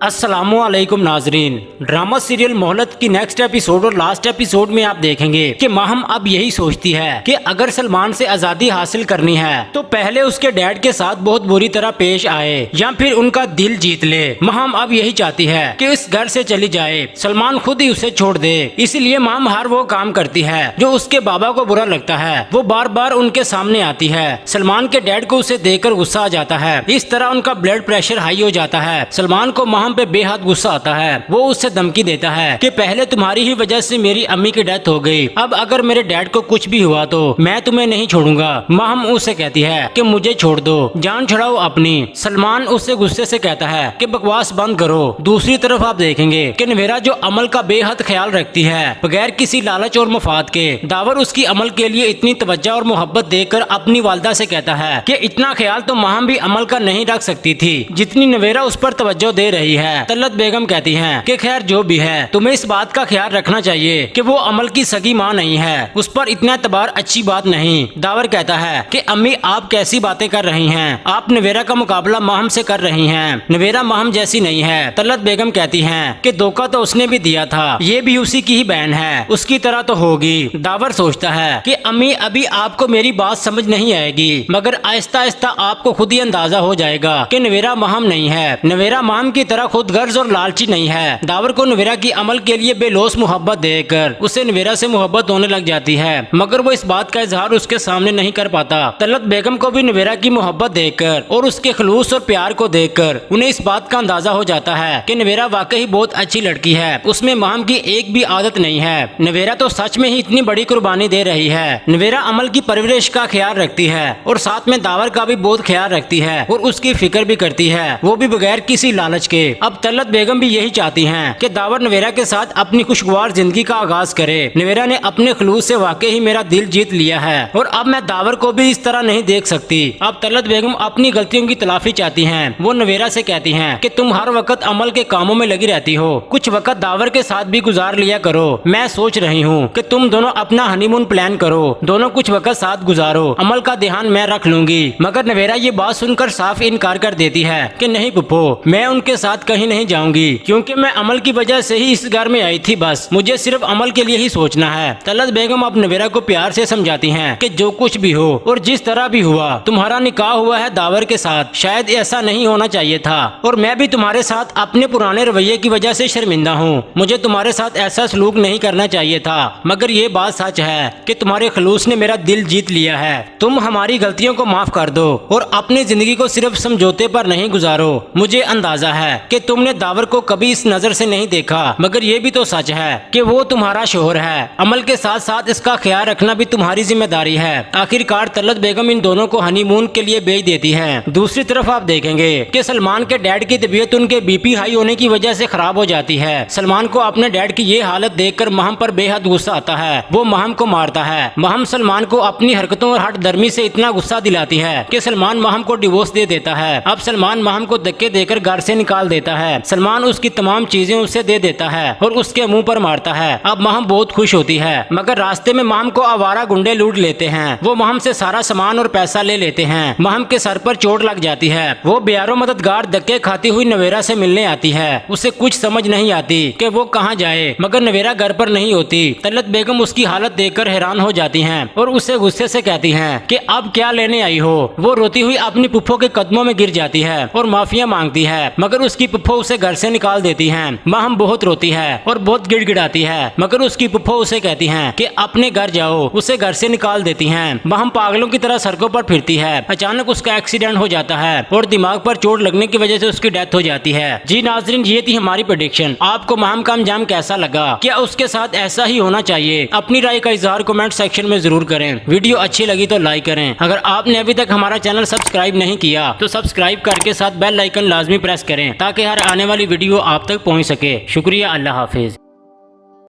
अस्सलामुअलैकुम नाजरीन। Drama serial मोहलत की नेक्स्ट एपिसोड और लास्ट एपिसोड में आप देखेंगे कि माहम अब यही सोचती है कि अगर सलमान से आजादी हासिल करनी है तो पहले उसके डैड के साथ बहुत बुरी तरह पेश आए या फिर उनका दिल जीत ले। माहम अब यही चाहती है कि इस घर से चली जाए, सलमान खुद ही उसे छोड़ दे। इसीलिए माहम हर वो काम करती है जो उसके बाबा को बुरा लगता है। वो बार बार उनके सामने आती है। सलमान के डैड को उसे देखकर गुस्सा आ जाता है। इस तरह उनका ब्लड प्रेशर हाई हो जाता है। सलमान को माहम पे बेहद गुस्सा आता है। वो उससे धमकी देता है कि पहले तुम्हारी ही वजह से मेरी अम्मी की डेथ हो गई, अब अगर मेरे डैड को कुछ भी हुआ तो मैं तुम्हें नहीं छोड़ूंगा। माहम उससे कहती है कि मुझे छोड़ दो, जान छुड़ाओ अपनी। सलमान उससे गुस्से से कहता है कि बकवास बंद करो। दूसरी तरफ आप देखेंगे कि नवेरा जो अमल का बेहद ख्याल रखती है बगैर किसी लालच और मफाद के। दावर उसकी अमल के लिए इतनी तवज्जो और मोहब्बत देकर अपनी वालदा से कहता है कि इतना ख्याल तो माहम भी अमल का नहीं रख सकती थी जितनी नवेरा उस पर तवज्जो दे रही है। तलत बेगम कहती हैं कि खैर जो भी है, तुम्हें इस बात का ख्याल रखना चाहिए कि वो अमल की सगी माँ नहीं है, उस पर इतना तबार अच्छी बात नहीं। दावर कहता है कि अम्मी आप कैसी बातें कर रही हैं, आप नवेरा का मुकाबला माहम से कर रही हैं, नवेरा माहम जैसी नहीं है। तलत बेगम कहती हैं कि धोखा तो उसने भी दिया था, ये भी उसी की ही बहन है, उसकी तरह तो होगी। दावर सोचता है कि अम्मी अभी आपको मेरी बात समझ नहीं आएगी, मगर आहिस्ता आहिस्ता आपको खुद ही अंदाजा हो जाएगा कि नवेरा माहम नहीं है, नवेरा माहम की तरह खुद गर्ज और लालची नहीं है। दावर को नवेरा की अमल के लिए बेलोस मोहब्बत देकर उसे नवेरा से मोहब्बत होने लग जाती है, मगर वो इस बात का इजहार उसके सामने नहीं कर पाता। तलत बेगम को भी नवेरा की मोहब्बत देखकर और उसके खलूस और प्यार को देखकर उन्हें इस बात का अंदाजा हो जाता है कि नवेरा वाकई बहुत अच्छी लड़की है, उसमें माहम की एक भी आदत नहीं है। नवेरा तो सच में ही इतनी बड़ी कुर्बानी दे रही है। नवेरा अमल की परवरिश का ख्याल रखती है और साथ में दावर का भी बहुत ख्याल रखती है और उसकी फिक्र भी करती है, वो भी बगैर किसी लालच के। अब तलत बेगम भी यही चाहती हैं कि दावर नवेरा के साथ अपनी खुशगवार जिंदगी का आगाज करे। नवेरा ने अपने खलूस से वाकई ही मेरा दिल जीत लिया है और अब मैं दावर को भी इस तरह नहीं देख सकती। अब तलत बेगम अपनी गलतियों की तलाफी चाहती हैं। वो नवेरा से कहती हैं कि तुम हर वक्त अमल के कामों में लगी रहती हो, कुछ वक्त दावर के साथ भी गुजार लिया करो। मैं सोच रही हूँ कि तुम दोनों अपना हनीमून प्लान करो, दोनों कुछ वक्त साथ गुजारो, अमल का ध्यान मैं रख लूंगी। मगर नवेरा ये बात सुनकर साफ इनकार कर देती है कि नहीं पुप्पो, मैं उनके साथ कहीं नहीं जाऊंगी, क्योंकि मैं अमल की वजह से ही इस घर में आई थी, बस मुझे सिर्फ अमल के लिए ही सोचना है। तलत बेगम अब नवेरा को प्यार से समझाती हैं कि जो कुछ भी हो और जिस तरह भी हुआ, तुम्हारा निकाह हुआ है दावर के साथ, शायद ऐसा नहीं होना चाहिए था और मैं भी तुम्हारे साथ अपने पुराने रवैये की वजह से शर्मिंदा हूँ। मुझे तुम्हारे साथ ऐसा सलूक नहीं करना चाहिए था, मगर ये बात सच है कि तुम्हारे खलूस ने मेरा दिल जीत लिया है। तुम हमारी गलतियों को माफ कर दो और अपनी जिंदगी को सिर्फ समझौते पर नहीं गुजारो। मुझे अंदाजा है कि तुमने दावर को कभी इस नजर से नहीं देखा, मगर ये भी तो सच है कि वो तुम्हारा शोहर है। अमल के साथ साथ इसका ख्याल रखना भी तुम्हारी जिम्मेदारी है। आखिरकार तलत बेगम इन दोनों को हनीमून के लिए भेज देती है। दूसरी तरफ आप देखेंगे कि सलमान के डैड की तबीयत उनके बीपी हाई होने की वजह से खराब हो जाती है। सलमान को अपने डैड की ये हालत देखकर माहम पर बेहद गुस्सा आता है। वो माहम को मारता है। माहम सलमान को अपनी हरकतों और हट दर्मी से इतना गुस्सा दिलाती है कि सलमान माहम को डिवोर्स दे देता है। अब सलमान माहम को धक्के देकर घर से निकाल देता है। सलमान उसकी तमाम चीजें उसे दे देता है और उसके मुंह पर मारता है। अब माहम बहुत खुश होती है, मगर रास्ते में माहम को आवारा गुंडे लूट लेते हैं। वो माहम से सारा सामान और पैसा ले लेते हैं। माहम के सर पर चोट लग जाती है। वो बेयारो मददगार धक्के खाती हुई नवेरा से मिलने आती है। उसे कुछ समझ नहीं आती कि वो कहाँ जाए, मगर नवेरा घर पर नहीं होती। तलत बेगम उसकी हालत देखकर हैरान हो जाती हैं और उसे गुस्से से कहती हैं कि अब क्या लेने आई हो। वो रोती हुई अपनी पुप्पो के कदमों में गिर जाती है और माफिया मांगती है, मगर उसकी पुप्पो उसे घर से निकाल देती हैं। माहम बहुत रोती है और बहुत गिड़गिड़ाती है, मगर उसकी पुप्पो उसे कहती हैं कि अपने घर जाओ। उसे घर से निकाल देती हैं। माहम पागलों की तरह सड़कों पर फिरती है। अचानक उसका एक्सीडेंट हो जाता है और दिमाग पर चोट लगने की वजह से उसकी डेथ हो जाती है। जी नाजरीन, ये थी हमारी प्रेडिक्शन। आपको माहम का अंजाम कैसा लगा? क्या उसके साथ ऐसा ही होना चाहिए? अपनी राय का इजहार कमेंट सेक्शन में जरूर करें। वीडियो अच्छी लगी तो लाइक करें। अगर आपने अभी तक हमारा चैनल सब्सक्राइब नहीं किया तो सब्सक्राइब करके साथ बेल आइकन लाजमी प्रेस करें ताकि हर आने वाली वीडियो आप तक पहुंच सके। शुक्रिया, अल्लाह हाफिज।